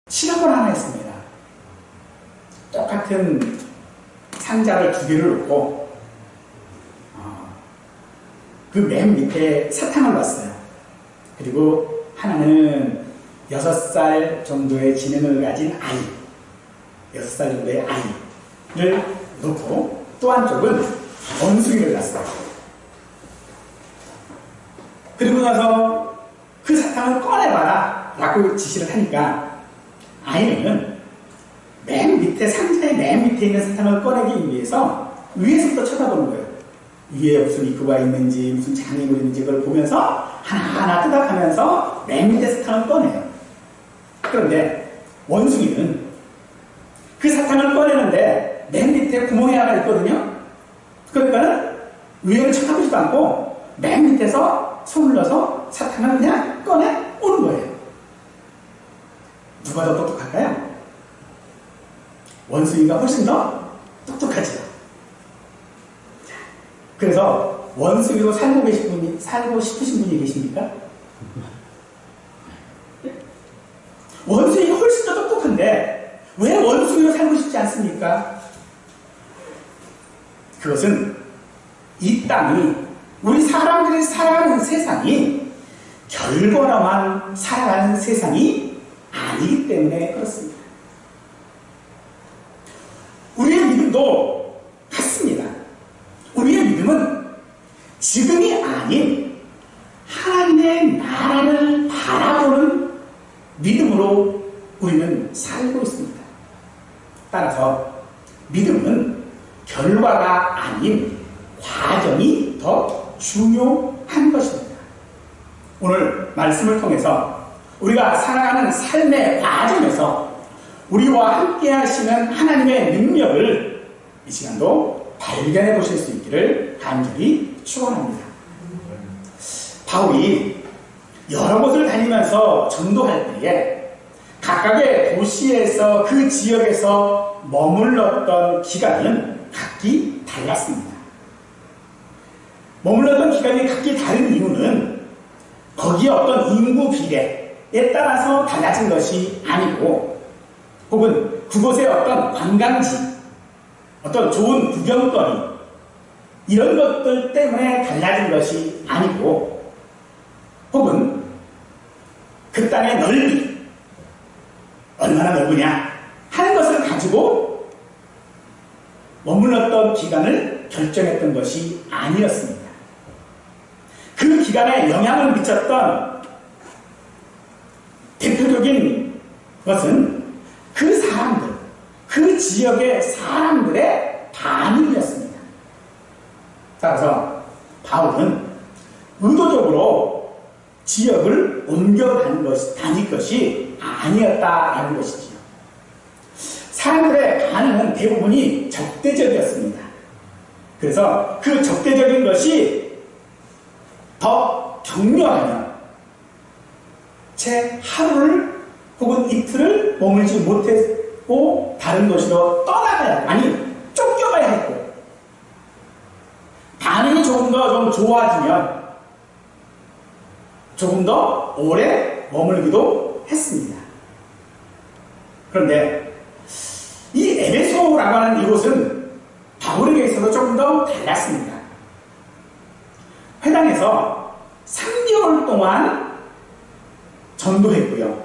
실험을 하나 했습니다. 똑같은 상자를 두 개를 놓고 그 맨 밑에 사탕을 놨어요. 그리고 하나는 6살 정도의 지능을 가진 아이, 6살 정도의 아이를 놓고 또 한쪽은 원숭이를 놨어요. 그리고 나서 그 사탕을 꺼내봐라 라고 지시를 하니까 아이는 맨 밑에, 상자의 맨 밑에 있는 사탕을 꺼내기 위해서 위에서부터 쳐다보는 거예요. 위에 무슨 이크가 있는지, 무슨 장애물이 있는지 그걸 보면서 하나하나 뜯어가면서 맨 밑에 사탕을 꺼내요. 그런데 원숭이는 그 사탕을 꺼내는데 맨 밑에 구멍이 하나 있거든요. 그러니까는 위에를 쳐다보지도 않고 맨 밑에서 손을 넣어서 사탕을 그냥 꺼내 오는 거예요. 누가 더 똑똑할까요? 원숭이가 훨씬 더 똑똑하죠. 그래서 원숭이로 살고 싶으신 분이 계십니까? 원숭이가 훨씬 더 똑똑한데 왜 원숭이로 살고 싶지 않습니까? 그것은 이 땅이, 우리 사람들이 살아가는 세상이 결과로만 살아가는 세상이 아니기 때문에 그렇습니다. 우리의 믿음도 같습니다. 우리의 믿음은 지금이 아닌 하나님의 나라를 바라보는 믿음으로 우리는 살고 있습니다. 따라서 믿음은 결과가 아닌 과정이 더 중요한 것입니다. 오늘 말씀을 통해서 우리가 살아가는 삶의 과정에서 우리와 함께 하시는 하나님의 능력을 이 시간도 발견해 보실 수 있기를 간절히 축원합니다. 바울이 여러 곳을 다니면서 전도할 때에 각각의 도시에서 그 지역에서 머물렀던 기간은 각기 달랐습니다. 머물렀던 기간이 각기 다른 이유는 거기에 어떤 인구 비례에 따라서 달라진 것이 아니고, 혹은 그곳의 어떤 관광지, 어떤 좋은 구경거리, 이런 것들 때문에 달라진 것이 아니고, 혹은 그 땅의 넓이, 얼마나 넓으냐 하는 것을 가지고 머물렀던 기간을 결정했던 것이 아니었습니다. 그 기간에 영향을 미쳤던 대표적인 것은 그 사람들, 그 지역의 사람들의 반응이었습니다. 따라서 바울은 의도적으로 지역을 옮겨 다닐 것이 아니었다라는 것이지요. 사람들의 반응은 대부분이 적대적이었습니다. 그래서 그 적대적인 것이 더 격려하면 채 하루를 혹은 이틀을 머물지 못했고 다른 곳으로 떠나가야, 아니 쫓겨가야 했고, 반응이 조금 더 좀 좋아지면 조금 더 오래 머물기도 했습니다. 그런데 이 에베소라고 하는 이곳은 바울에게 있어서 조금 더 달랐습니다. 회당에서 3개월 동안 전도했고요.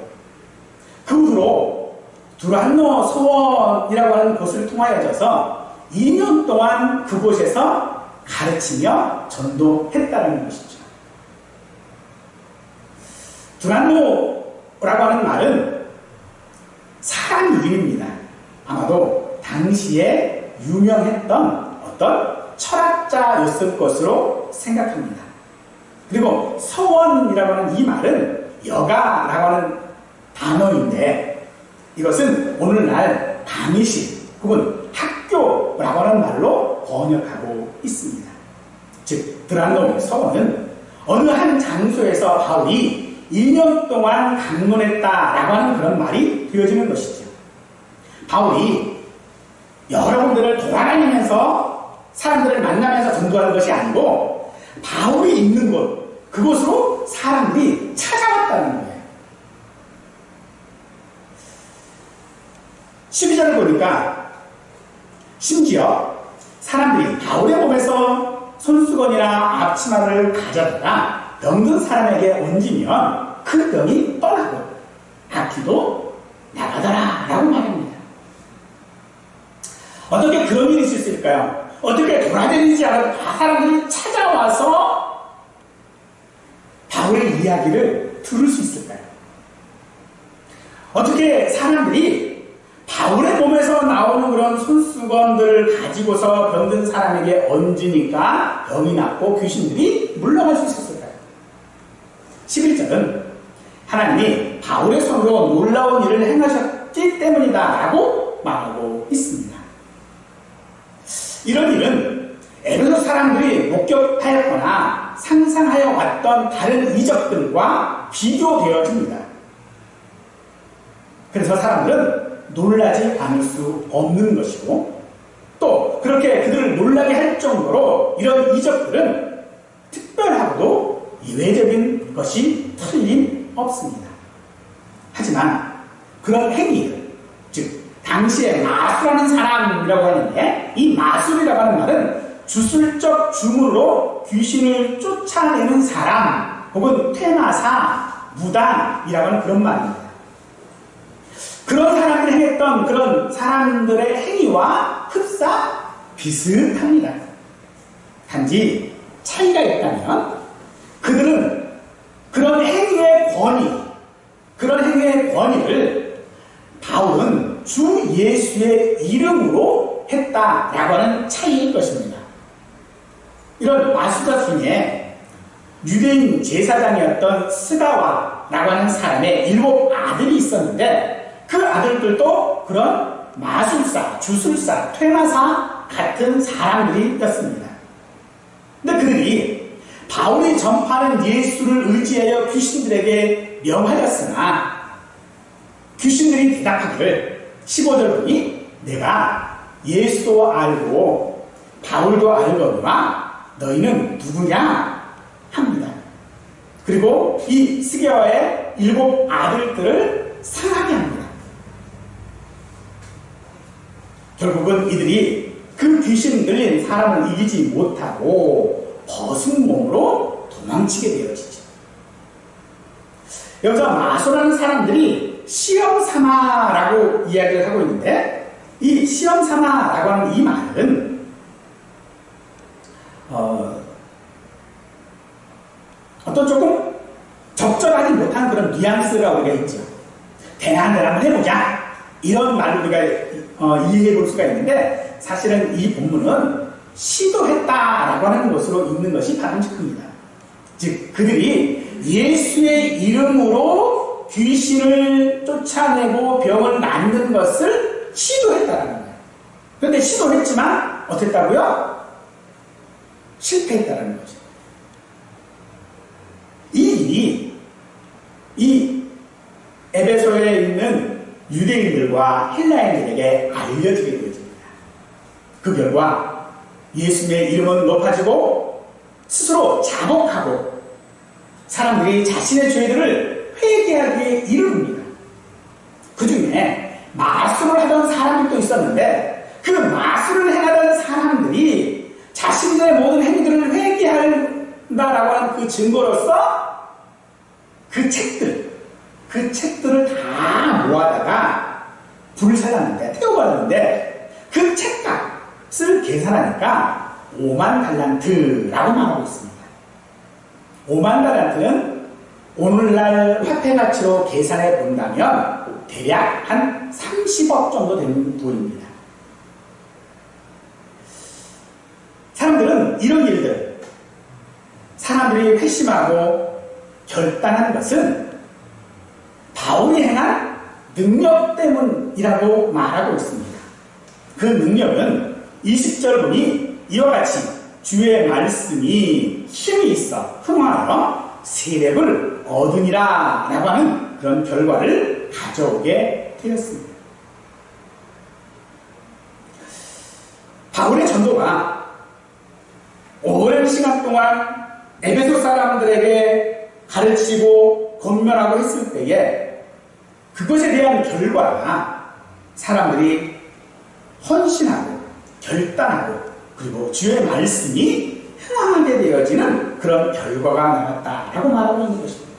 그 후로 두란노 소원이라고 하는 곳을 통하여져서 2년 동안 그곳에서 가르치며 전도했다는 것이죠. 두란노라고 하는 말은 사람 이름입니다. 아마도 당시에 유명했던 어떤 철학자였을 것으로 생각합니다. 그리고 서원이라고 하는 이 말은 여가라고 하는 단어인데, 이것은 오늘날 강의실 혹은 학교라고 하는 말로 번역하고 있습니다. 즉 드란노의 서원은 어느 한 장소에서 바울이 1년 동안 강론했다라고 하는 그런 말이 되어지는 것이죠. 바울이 여러 군데를 돌아다니면서 사람들을 만나면서 전도하는 것이 아니고, 바울이 있는 곳, 그곳으로 사람들이 찾아왔다는 거예요. 12절을 보니까 심지어 사람들이 바울의 몸에서 손수건이나 앞치마를 가져다가 병든 사람에게 얹으면 그 병이 떠나고 악기도 나가더라 라고 말합니다. 어떻게 그런 일이 있을 수 있을까요? 어떻게 돌아다니지 않아도 다 사람들이 찾아와서 바울의 이야기를 들을 수 있을까요? 어떻게 사람들이 바울의 몸에서 나오는 그런 손수건들을 가지고서 병든 사람에게 얹으니까 병이 낫고 귀신들이 물러갈 수 있었을까요? 11절은 하나님이 바울의 손으로 놀라운 일을 행하셨기 때문이다 라고 말하고 있습니다. 이런 일은 에베소 사람들이 목격하였거나 상상하여 왔던 다른 이적들과 비교되어집니다. 그래서 사람들은 놀라지 않을 수 없는 것이고, 또 그렇게 그들을 놀라게 할 정도로 이런 이적들은 특별하고도 이외적인 것이 틀림없습니다. 하지만 그런 행위들, 즉 당시에 마술하는 사람이라고 하는데, 이 마술이라고 하는 말은 주술적 주물로 귀신을 쫓아내는 사람 혹은 퇴마사, 무당이라고 하는 그런 말입니다. 그런 사람들이 행했던 그런 사람들의 행위와 흡사 비슷합니다. 단지 차이가 있다면 그들은 그런 행위의 권위를 바울은 주 예수의 이름으로 했다라고 하는 차이일 것입니다. 이런 마술사 중에 유대인 제사장이었던 스가와라고 하는 사람의 7 아들이 있었는데, 그 아들들도 그런 마술사, 주술사, 퇴마사 같은 사람들이었습니다. 근데 그들이 바울이 전파하는 예수를 의지하여 귀신들에게 명하였으나 귀신들이 대답하기를 15절 보니 내가 예수도 알고 바울도 알거니와 너희는 누구냐 합니다. 그리고 이 스게와의 7 아들들을 상하게 합니다. 결국은 이들이 그 귀신 들린 사람을 이기지 못하고 벗은 몸으로 도망치게 되어지죠. 여기서 마술하는 사람들이 시험삼아라고 이야기를 하고 있는데, 이 시험삼아라고 하는 이 말은 어떤 조금 적절하지 못한 그런 뉘앙스가 우리가 있죠. 대안을 한번 해보자, 이런 말을 우리가 이해해 볼 수가 있는데, 사실은 이 본문은 시도했다라고 하는 것으로 읽는 것이 바람직합니다. 즉 그들이 예수의 이름으로 귀신을 쫓아내고 병을 낫는 것을 시도했다라는 거예요. 그런데 시도했지만 어땠다고요? 실패했다라는 거죠. 이 일이 이 에베소에 있는 유대인들과 헬라인들에게 알려지게 되어집니다. 그 결과 예수님의 이름은 높아지고 스스로 자복하고 사람들이 자신의 죄들을 회개하기에 이릅니다. 그 중에 마술을 하던 사람들도 있었는데, 그 마술을 행하던 사람들이 자신들의 모든 행위들을 회개한다라고 하는 그 증거로서 그 책들을 다 모아다가 불을 살랐는데, 태워버렸는데, 그 책값을 계산하니까 5만 달란트라고 말하고 있습니다. 5만 달란트는 오늘날 화폐 가치로 계산해 본다면 대략 한 30억 정도 되는 돈입니다. 사람들은 이런 일들, 사람들이 회심하고 결단한 것은 바울이 행한 능력 때문이라고 말하고 있습니다. 그 능력은 20절 보니 이와 같이 주의 말씀이 힘이 있어 흥하여 세력을 얻으니라 라고 하는 그런 결과를 가져오게 되었습니다. 바울의 전도가 오랜 시간 동안 에베소 사람들에게 가르치고 권면하고 했을 때에 그것에 대한 결과가 사람들이 헌신하고 결단하고 그리고 주의 말씀이 행하게 되어지는 그런 결과가 나왔다라고 말하고 있는 것입니다.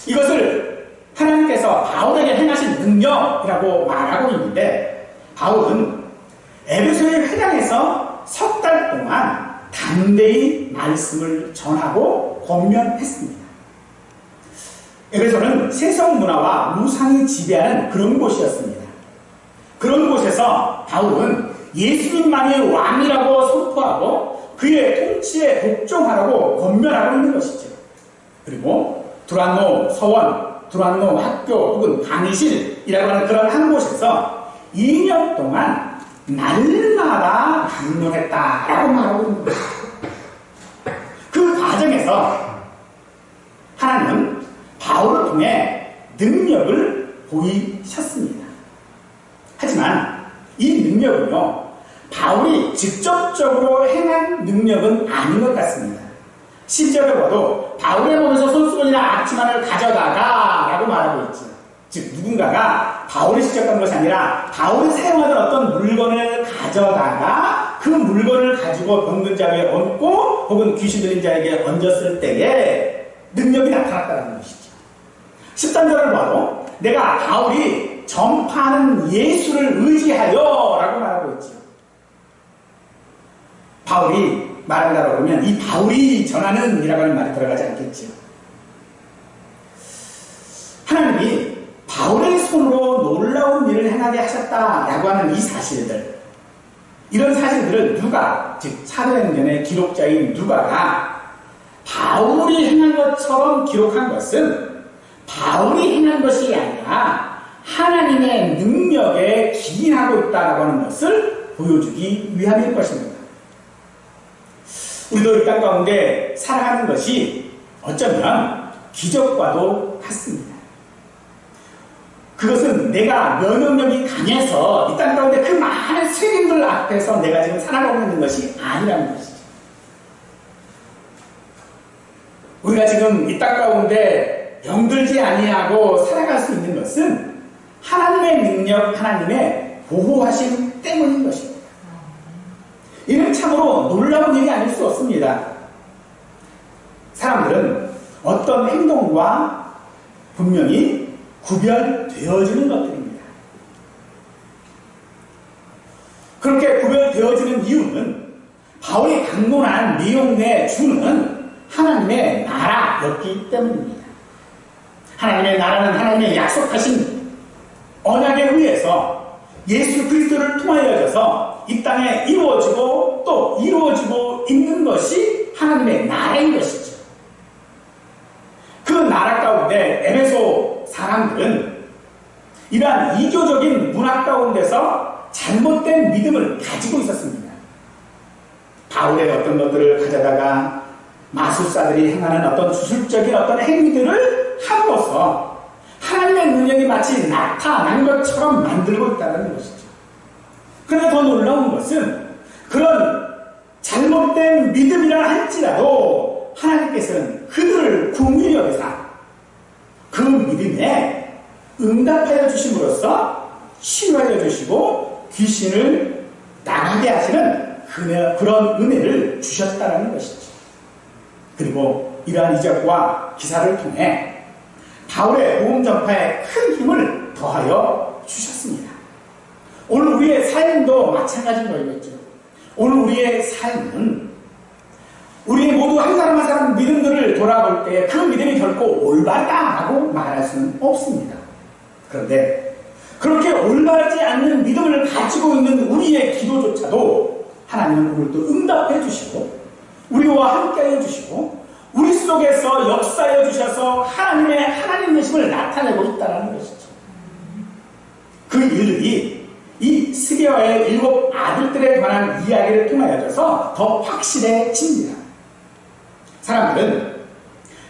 이것을 하나님께서 바울에게 행하신 능력이라고 말하고 있는데, 바울은 에베소의 회당에서 석 달 동안 담대히 말씀을 전하고 권면했습니다. 에베소는 세속 문화와 우상이 지배하는 그런 곳이었습니다. 그런 곳에서 바울은 예수님만이 왕이라고 선포하고 그의 통치에 복종하라고 권면하고 있는 것이죠. 그리고 두란노 서원, 두란노 학교 혹은 강의실이라고 하는 그런 한 곳에서 2년 동안 날마다 강론했다라고 말하고 있는 것입니다. 그 과정에서 하나님은 바울을 통해 능력을 보이셨습니다. 하지만 이 능력은요, 바울이 직접적으로 행한 능력은 아닌 것 같습니다. 10절에 봐도 바울의 몸에서 손수건이나 앞치마를 가져다가 라고 말하고 있죠. 즉 누군가가 바울이 직접 한 것이 아니라 바울이 사용하던 어떤 물건을 가져다가 그 물건을 가지고 병든 자에게 얹고 혹은 귀신 들린 자에게 얹었을 때에 능력이 나타났다는 것이죠. 13절을 봐도 내가 바울이 전파하는 예수를 의지하여 라고 말하고 있죠. 바울이 말한다고 하면 이 바울이 전하는 이라고 하는 말이 들어가지 않겠죠. 하나님이 바울의 손으로 놀라운 일을 행하게 하셨다라고 하는 이 사실들, 이런 사실들을 누가, 즉 사도행전의 기록자인 누가가 바울이 행한 것처럼 기록한 것은 바울이 행한 것이 아니라 하나님의 능력에 기인하고 있다라고 하는 것을 보여주기 위함일 것입니다. 우리도 이 땅 가운데 살아가는 것이 어쩌면 기적과도 같습니다. 그것은 내가 면역력이 강해서 이 땅 가운데 그 많은 세력들 앞에서 내가 지금 살아가고 있는 것이 아니라는 것이죠. 우리가 지금 이 땅 가운데 병들지 아니하고 살아갈 수 있는 것은 하나님의 능력, 하나님의 보호하심 때문인 것입니다. 이는 참으로 놀라운 일이 아닐 수 없습니다. 사람들은 어떤 행동과 분명히 구별되어지는 것들입니다. 그렇게 구별되어지는 이유는 바울이 강론한 내용의 주는 하나님의 나라였기 때문입니다. 하나님의 나라는 하나님의 약속하신 언약에 의해서 예수 그리스도를 통하여져서 이 땅에 이루어지고 또 이루어지고 있는 것이 하나님의 나라인 것이죠. 그 나라 가운데 에베소 사람들은 이러한 이교적인 문화 가운데서 잘못된 믿음을 가지고 있었습니다. 바울의 어떤 것들을 가져다가 마술사들이 행하는 어떤 주술적인 어떤 행위들을 함으로써 하나님의 능력이 마치 나타난 것처럼 만들고 있다는 것이죠. 그런데 더 놀라운 것은 그런 잘못된 믿음이라 할지라도 하나님께서는 그들을 긍휼히 여기사 그 믿음에 응답하여 주심으로써 치유하여 주시고 귀신을 나가게 하시는 그런 은혜를 주셨다는 것이죠. 그리고 이러한 이적과 기사를 통해 바울의 복음 전파에 큰 힘을 더하여 주셨습니다. 오늘 우리의 삶도 마찬가지인 거겠죠. 오늘 우리의 삶은 우리 모두 한 사람 한 사람 믿음들을 돌아볼 때 그 믿음이 결코 올바르다라고 말할 수는 없습니다. 그런데 그렇게 올바르지 않는 믿음을 가지고 있는 우리의 기도조차도 하나님은 오늘도 응답해 주시고 우리와 함께해 주시고 우리 속에서 역사해 주셔서 하나님의 하나님이심을 나타내고 있다는 것이죠. 그 일들이 이 스게와의 7 아들들에 관한 이야기를 통하여서 더 확실해집니다. 사람들은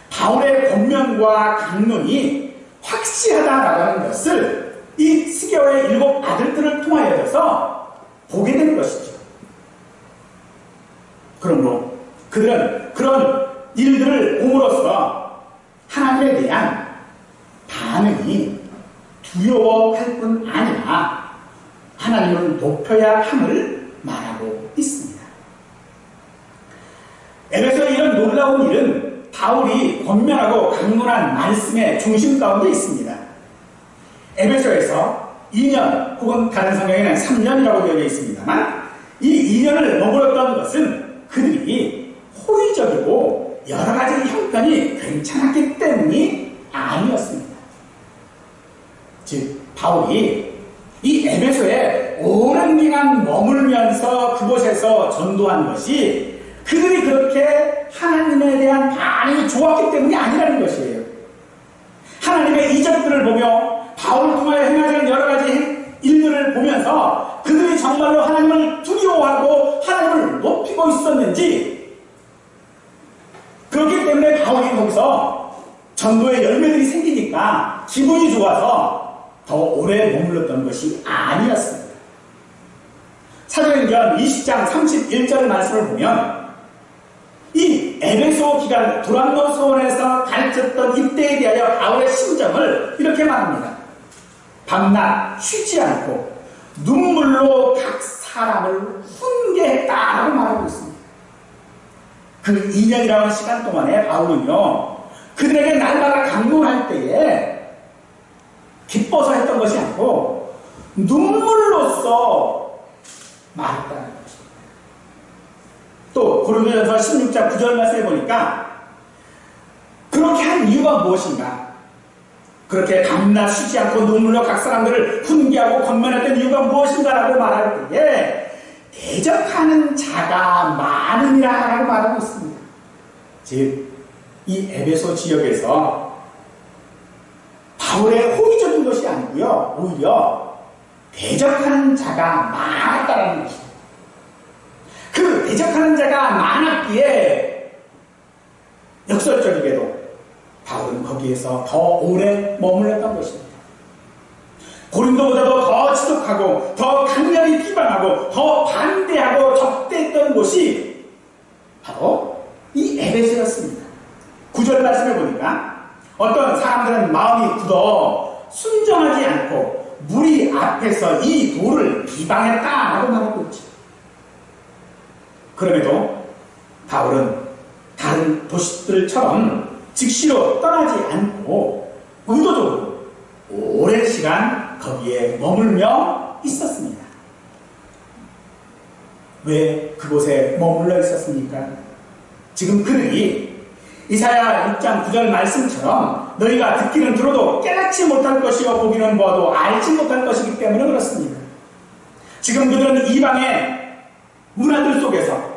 바울의 권면과 강론이 확실하다라고 하는 것을 이 스게와의 7 아들들을 통하여서 보게 되는 것이죠. 그러므로 그들은 그런 일들을 봄으로써 하나님에 대한 반응이 두려워할 뿐 아니라 하나님을 높여야 함을 말하고 있습니다. 에베소의 이런 놀라운 일은 바울이 권면하고 강론한 말씀의 중심 가운데 있습니다. 에베소에서 2년 혹은 다른 성경에는 3년이라고 되어 있습니다만 이 2년을 머물렀던 것은 그들이 호의적이고 여러 가지 형편이 괜찮았기 때문이 아니었습니다. 즉 바울이 이 에베소에 오랜 기간 머물면서 그곳에서 전도한 것이 그들이 그렇게 하나님에 대한 반응이 좋았기 때문이 아니라는 것이에요. 하나님의 이적들을 보며 바울을 통하여 행하는 여러 가지 일들을 보면서 그들이 정말로 하나님을 두려워하고 하나님을 높이고 있었는지, 그렇기 때문에 바울이 거기서 전도의 열매들이 생기니까 기분이 좋아서 더 오래 머물렀던 것이 아니었습니다. 사도행전 20장 31절 말씀을 보면 이 에베소 기간 두란노 소원에서 가르쳤던 이때에 대하여 바울의 심정을 이렇게 말합니다. 밤낮 쉬지 않고 눈물로 각 사람을 훈계했다라고 말하고 있습니다. 그 2년이라는 시간 동안에 바울은요, 그들에게 날마다 강론할 때에 기뻐서 했던 것이 아니고 눈물로써 말했다는 것입니다. 또 고린도전서 16장 9절 말씀에 보니까 그렇게 한 이유가 무엇인가? 그렇게 밤낮 쉬지 않고 눈물로 각 사람들을 훈계하고 권면했던 이유가 무엇인가라고 말할 때에 대적하는 자가 많음이라고 말하고 있습니다. 즉, 이 에베소 지역에서 바울의 호의적인 것이 아니고요, 오히려 대적하는 자가 많았다는 것입니다. 그 대적하는 자가 많았기에 역설적이게도 바울은 거기에서 더 오래 머물렀던 것입니다. 고린도보다도 더 지속하고 더 강렬히 비방하고 더 반대하고 적대했던 곳이 바로 이 에베소였습니다. 9절 말씀을 보니까 어떤 사람들은 마음이 굳어 순종하지 않고 무리 앞에서 이 도를 비방했다라고 말하고 있죠. 그럼에도 바울은 다른 도시들처럼 즉시로 떠나지 않고 의도적으로 오랜 시간 거기에 머물며 있었습니다. 왜 그곳에 머물러 있었습니까? 지금 그들이 이사야 6장 9절 말씀처럼 너희가 듣기는 들어도 깨닫지 못할 것이요 보기는 보아도 알지 못할 것이기 때문에 그렇습니다. 지금 그들은 이방의 문화들 속에서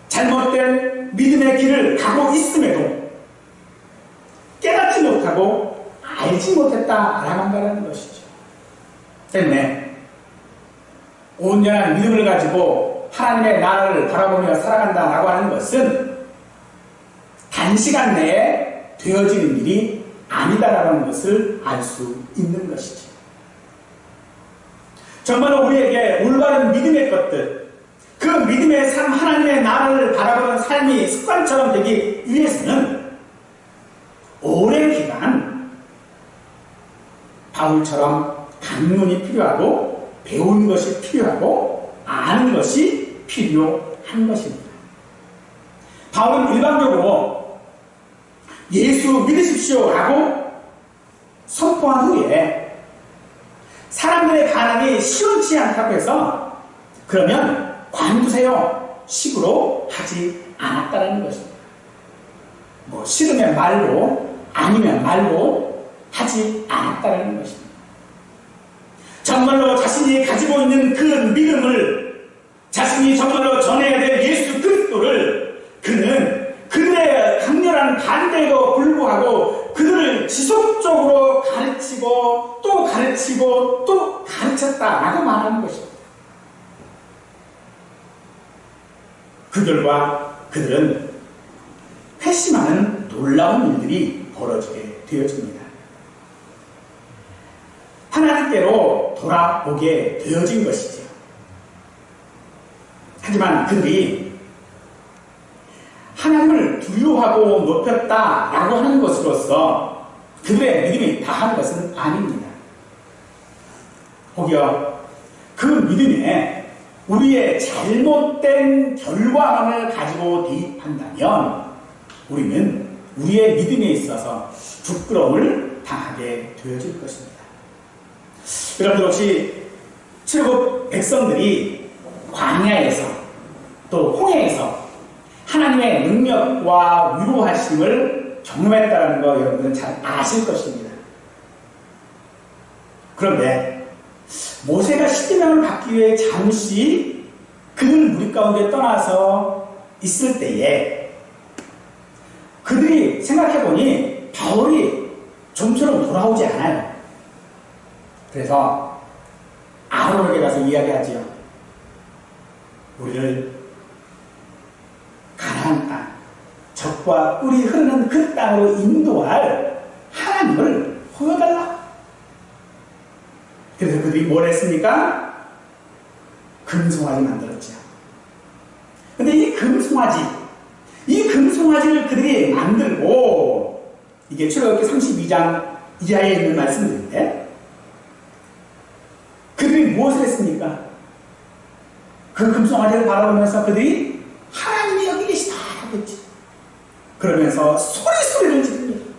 잘못된 믿음의 길을 가고 있음에도 깨닫지 못하고 알지 못했다라고 한다는 것이죠. 때문에 온전한 믿음을 가지고 하나님의 나라를 바라보며 살아간다라고 하는 것은 단시간 내에 되어지는 일이 아니다라고 하는 것을 알 수 있는 것이죠. 정말로 우리에게 올바른 믿음의 것들, 그 믿음의 삶, 하나님의 나라를 바라보는 삶이 습관처럼 되기 위해서는 오랜 기간 바울처럼 강론이 필요하고 배운 것이 필요하고 아는 것이 필요한 것입니다. 바울은 일반적으로 예수 믿으십시오 라고 선포한 후에 사람들의 반응이 시원치 않다고 해서 그러면 관두세요 식으로 하지 않았다는 것입니다. 뭐 싫으면 말로 아니면 말로 하지 않았다는 것입니다. 정말로 자신이 가지고 있는 그 믿음을, 자신이 정말로 전해야 될 예수 그리스도를 그는 그들의 강렬한 반대에도 불구하고 그들을 지속적으로 가르치고 또 가르치고 또 가르쳤다라고 말하는 것입니다. 그 결과 그들은 회심하는 놀라운 일들이 벌어지게 되어집니다. 하나님께로 돌아오게 되어진 것이죠. 하지만 그들이 하나님을 두려워하고 높였다라고 하는 것으로서 그들의 믿음이 다한 것은 아닙니다. 혹여 그 믿음에 우리의 잘못된 결과만을 가지고 대입한다면 우리는 우리의 믿음에 있어서 부끄러움을 당하게 되어질 것입니다. 여러분들 혹시 출애굽 백성들이 광야에서 또 홍해에서 하나님의 능력과 위로하심을 경험했다는 거 여러분들은 잘 아실 것입니다. 그런데 모세가 10계명을 받기 위해 잠시 그들 무리 가운데 떠나서 있을 때에 그들이 생각해보니 바울이 좀처럼 돌아오지 않아요. 그래서 아론에게 가서 이야기하지요. 우리를 가나안 땅, 적과 꿀이 흐르는 그 땅으로 인도할 하나님을 보여달라. 그래서 그들이 뭘 했습니까? 금송아지 만들었죠. 근데 이 금송아지를 그들이 만들고, 이게 출애굽기 32장 이하에 있는 말씀인데, 그들이 무엇을 했습니까? 그 금송아지를 바라보면서 그들이 하나님이 여기 계시다 하겠지. 그러면서 소리를 지릅니다.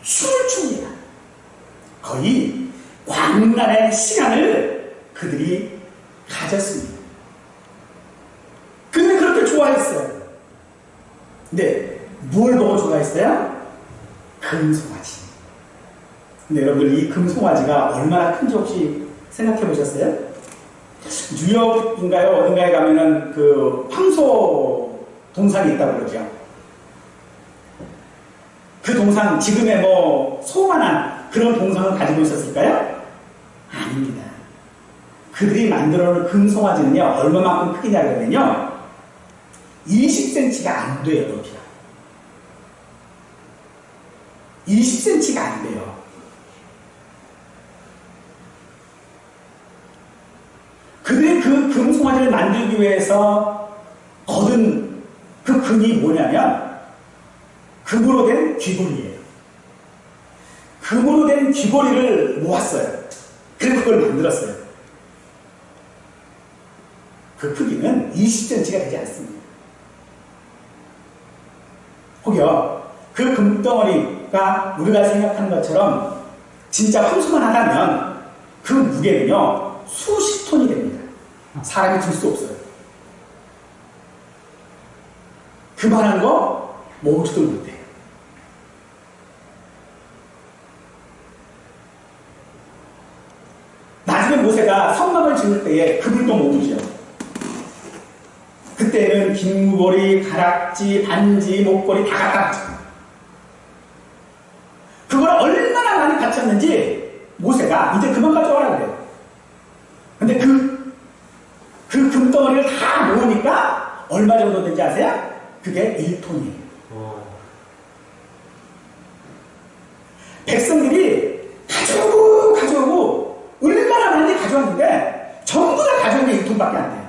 춤을 춥니다. 거의 광란의 시간을 그들이 가졌습니다. 그들이 그렇게 좋아했어요. 근데 뭘 보고 좋아했어요? 금송아지. 근데 여러분들 이 금송아지가 얼마나 큰지 혹시 생각해 보셨어요? 뉴욕인가요? 어딘가에 가면은 그 황소 동상이 있다고 그러죠. 그 동상, 지금의 뭐 소만한 그런 동상을 가지고 있었을까요? 아닙니다. 그들이 만들어 놓은 금송아지는요, 얼마만큼 크기냐 그러면요, 20cm가 안 돼요, 높이가. 20cm가 안 돼요. 그들이 그 금송아지를 만들기 위해서 얻은 그 금이 뭐냐면 금으로 된 귀걸이에요. 금으로 된 귀걸이를 모았어요. 그래서 그걸 만들었어요. 그 크기는 20cm가 되지 않습니다. 혹여 그 금덩어리가 우리가 생각하는 것처럼 진짜 황소만 하다면 그 무게는요 수십 톤이 됩니다. 사람이 들 수 없어요. 그만한 거 모으지도 못해요. 나중에 모세가 성막을 지을 때에 그물도 모으죠. 그때는 긴머리, 가락지, 반지, 목걸이 다 갖다 바쳤어요. 그걸 얼마나 많이 바쳤는지 모세가 이제 그만 가져와라 그래요. 근데 그 금덩어리를 다 모으니까 얼마 정도 되는지 아세요? 그게 1톤이에요. 백성들이 가져오고 얼마나 많이 가져왔는데 전부 다 가져온 게 1톤밖에 안 돼요.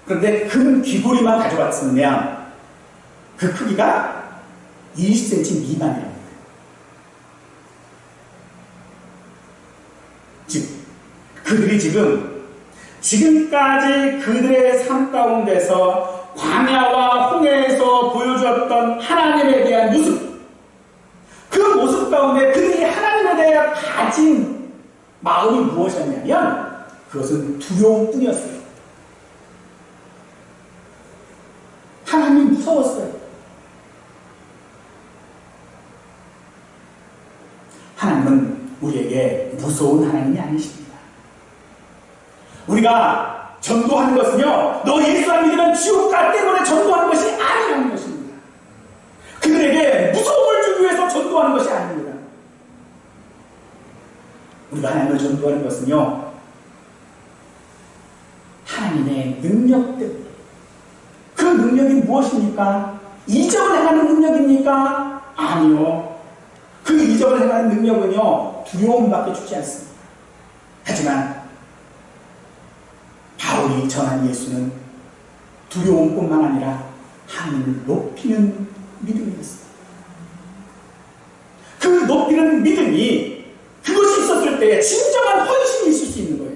그런데 금 귀걸이만 가져왔으면 그 크기가 20cm 미만이랍니다. 즉 그들이 지금까지 그들의 삶 가운데서 광야와 홍해에서 보여주었던 하나님에 대한 모습, 그 모습 가운데 그들이 하나님에 대해 가진 마음이 무엇이었냐면 그것은 두려움뿐이었어요. 하나님 무서웠어요. 하나님은 우리에게 무서운 하나님이 아니십니다. 우리가 전도하는 것은요, 너 예수 안 믿으면 지옥 가 때문에 전도하는 것이 아니라는 것입니다. 그들에게 무서움을 주기 위해서 전도하는 것이 아닙니다. 우리가 하나님을 전도하는 것은요, 하나님의 능력 때문에. 그 능력이 무엇입니까? 이적을 행하는 능력입니까? 아니요. 그 이적을 행하는 능력은요, 두려움밖에 주지 않습니다. 하지만 바울이 전한 예수는 두려움뿐만 아니라 하나님을 높이는 믿음이었습니다. 그 높이는 믿음이 그것이 있었을 때 진정한 헌신이 있을 수 있는 거예요.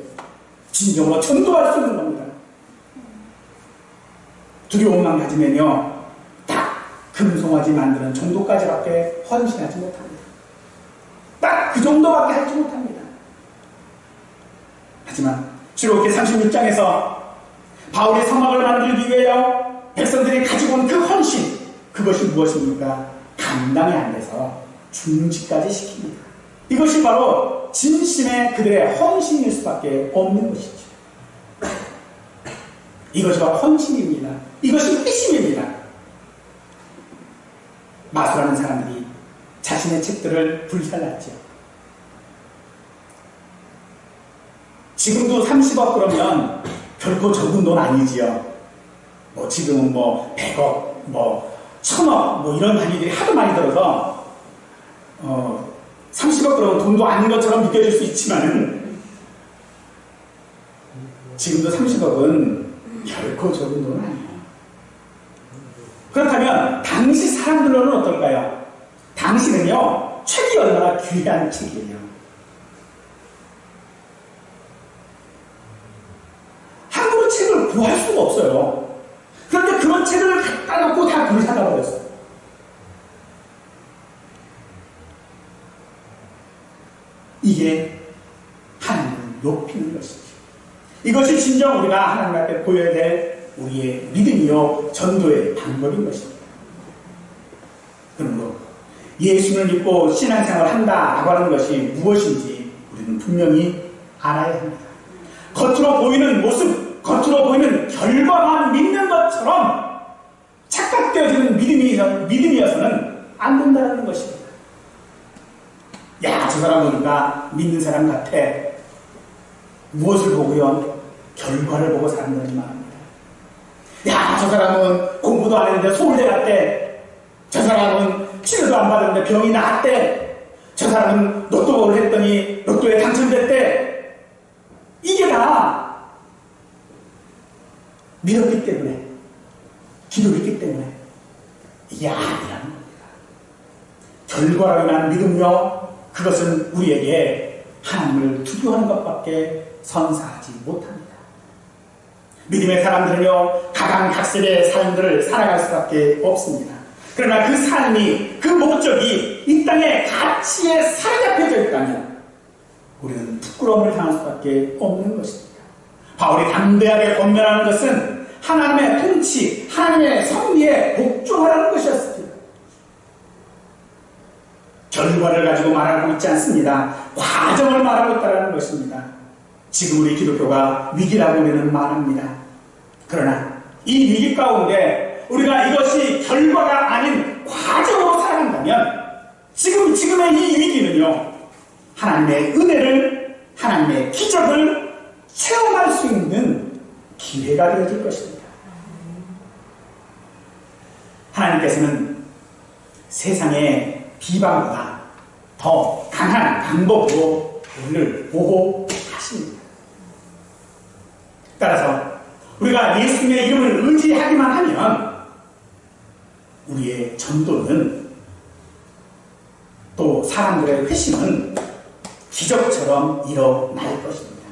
진정으로 전도할 수 있는 겁니다. 두려움만 가지면요, 딱 금송아지 만드는 정도까지밖에 헌신하지 못합니다. 딱 그 정도밖에 하지 못합니다. 하지만 출애굽기 36장에서 바울이 성막을 만들기 위하여 백성들이 가지고 온 그 헌신, 그것이 무엇입니까? 감당이 안 돼서 중지까지 시킵니다. 이것이 바로 진심의 그들의 헌신일 수밖에 없는 것이죠. 이것이 바로 헌신입니다. 이것이 회심입니다. 마술하는 사람들이 자신의 책들을 불살랐죠. 지금도 30억 그러면 결코 적은 돈 아니지요. 지금은 100억, 1000억, 이런 단위들이 하도 많이 들어서, 30억 그러면 돈도 아닌 것처럼 느껴질 수 있지만, 지금도 30억은 결코 적은 돈은 아니에요. 그렇다면, 당시 사람들로는 어떨까요? 당시는요, 책이 얼마나 귀한 책이에요. 함부로 책을 구할 수가 없어요. 그런데 그런 책을 갖다 놓고 다 불사가 버렸어요. 이게 하나님을 높이는 것이죠. 이것이 진정 우리가 하나님 앞에 보여야 될 우리의 믿음이요 전도의 방법인 것입니다. 그러므로 예수를 믿고 신앙생활을 한다라고 하는 것이 무엇인지 우리는 분명히 알아야 합니다. 겉으로 보이는 모습, 겉으로 보이는 결과만 믿는 것처럼 착각되어지는 믿음이어서는 안 된다는 것입니다. 야, 저 사람 보니까 믿는 사람 같아. 무엇을 보고요? 결과를 보고 사람들이 말합니다. 야, 저 사람은 공부도 안 했는데 서울대 갔대. 저 사람은 치료도 안 받았는데 병이 나았대. 저 사람은 로또를 했더니 로또에 당첨됐대. 이게 다 믿었기 때문에, 기도했기 때문에 이게 아니라는 겁니다. 결과로 인한 믿음요, 그것은 우리에게 하나님을 두려워하는 것밖에 선사하지 못합니다. 믿음의 사람들은요, 각양각색의 삶들을 살아갈 수밖에 없습니다. 그러나 그 삶이, 그 목적이 이 땅의 가치에 사로잡혀져 있다면 우리는 부끄러움을 당할 수밖에 없는 것입니다. 바울이 담대하게 권면하는 것은 하나님의 통치, 하나님의 섭리에 복종하라는 것이었습니다. 결과를 가지고 말하고 있지 않습니다. 과정을 말하고 있다는 것입니다. 지금 우리 기독교가 위기라고 우리는 말합니다. 그러나 이 위기 가운데 우리가 이것이 결과가 아닌 과정으로 살아간다면 지금의 이 위기는요, 하나님의 은혜를, 하나님의 기적을 체험할 수 있는 기회가 되어질 것입니다. 하나님께서는 세상의 비방보다 더 강한 방법으로 우리를 보호하십니다. 따라서 우리가 예수님의 이름을 의지하기만 하면 우리의 전도는, 또 사람들의 회심은 기적처럼 일어날 것입니다.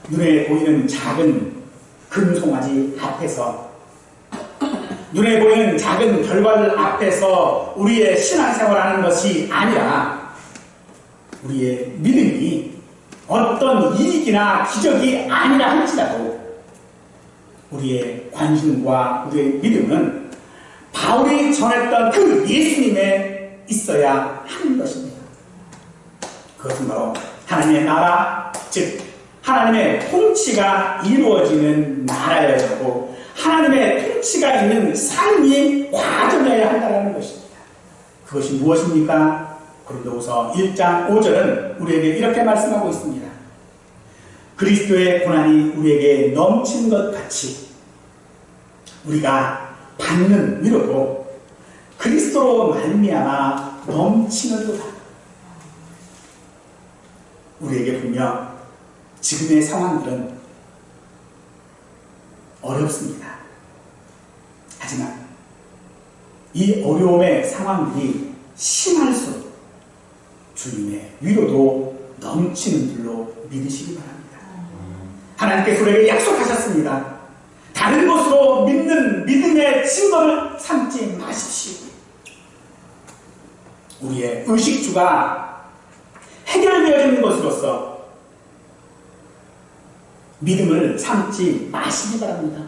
눈에 보이는 작은 금송아지 앞에서, 눈에 보이는 작은 결과들 앞에서 우리의 신앙생활하는 것이 아니라 우리의 믿음이 어떤 이익이나 기적이 아니라 할지라도 우리의 관심과 우리의 믿음은 바울이 전했던 그 예수님에 있어야 하는 것입니다. 그것은 바로 하나님의 나라, 즉 하나님의 통치가 이루어지는 나라여야 하고 하나님의 통치가 있는 삶이 과정이어야 한다는 것입니다. 그것이 무엇입니까? 고린도후서 1장 5절은 우리에게 이렇게 말씀하고 있습니다. 그리스도의 고난이 우리에게 넘친 것 같이 우리가 받는 위로도 그리스도로 말미암아 넘치는도다. 우리에게 분명 지금의 상황들은 어렵습니다. 하지만 이 어려움의 상황들이 심할수록 주님의 위로도 넘치는 줄로 믿으시기 바랍니다. 하나님께서 우리에게 약속하셨습니다. 다른 것으로 믿는 믿음의 증거를 삼지 마십시오. 우리의 의식주가 해결되어지는 것으로서 믿음을 삼지 마시기 바랍니다.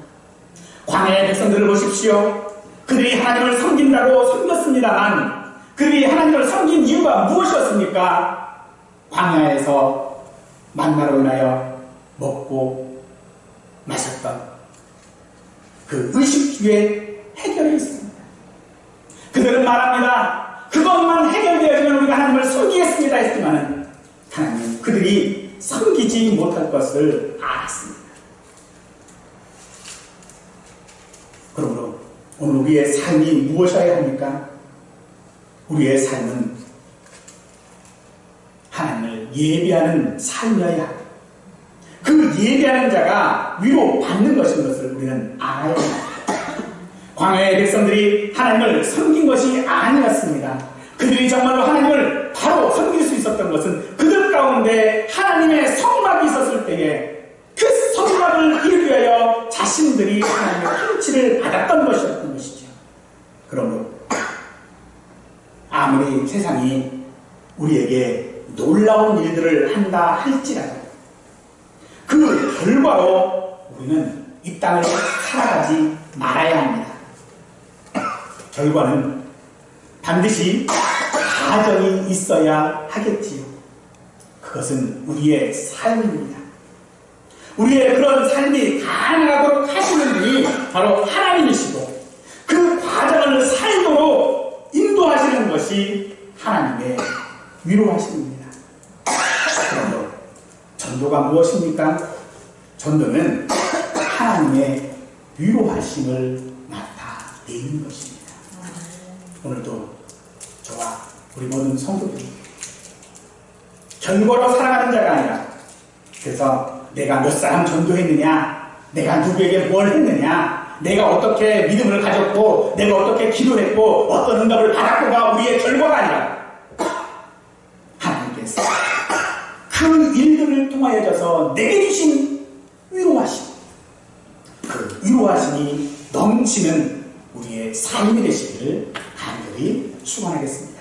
광야의 백성들을 보십시오. 그들이 하나님을 섬긴다고 섬겼습니다만 그들이 하나님을 섬긴 이유가 무엇이었습니까? 광야에서 만나로 인하여 먹고 마셨던 그 의식주의 해결이 있습니다. 그들은 말합니다. 그것만 해결되어지면 우리가 하나님을 섬기겠습니다 했지만 하나님 그들이 섬기지 못할 것을 알았습니다. 그러므로 오늘 우리의 삶이 무엇이어야 합니까? 우리의 삶은 하나님을 예비하는 삶이어야 합니다. 그 예비하는 자가 위로받는 것인 것을 우리는 알아야 합니다. 광야의 백성들이 하나님을 섬긴 것이 아니었습니다. 그들이 정말로 하나님을 바로 섬길 수 있었던 것은 그들 가운데 하나님의 성막이 있었을 때에 그 성막을 이루기 위하여 자신들이 하나님의 통치를 받았던 것이었던 것이죠. 그러므로 아무리 세상이 우리에게 놀라운 일들을 한다 할지라도 그 결과로 우리는 이 땅을 살아가지 말아야 합니다. 결과는 반드시 가정이 있어야 하겠지요. 그것은 우리의 삶입니다. 우리의 그런 삶이 가능하도록 하시는 분이 바로 하나님이시고 그 과정을 살도록 인도하시는 것이 하나님의 위로하심입니다. 그러므로 전도가 무엇입니까? 전도는 하나님의 위로하심을 나타내는 것입니다. 오늘도 저와 우리 모든 성도들이 결과로 살아가는 자가 아니라 그래서 내가 몇 사람 전도했느냐, 내가 누구에게 뭘 했느냐, 내가 어떻게 믿음을 가졌고 내가 어떻게 기도했고 어떤 응답을 받았고가 우리의 결과가 아니라 하나님께서 그 일들을 통하여져서 내게 주신 위로하심, 그 위로하심이 넘치는 우리의 삶이 되시기를 간절히 축원하겠습니다.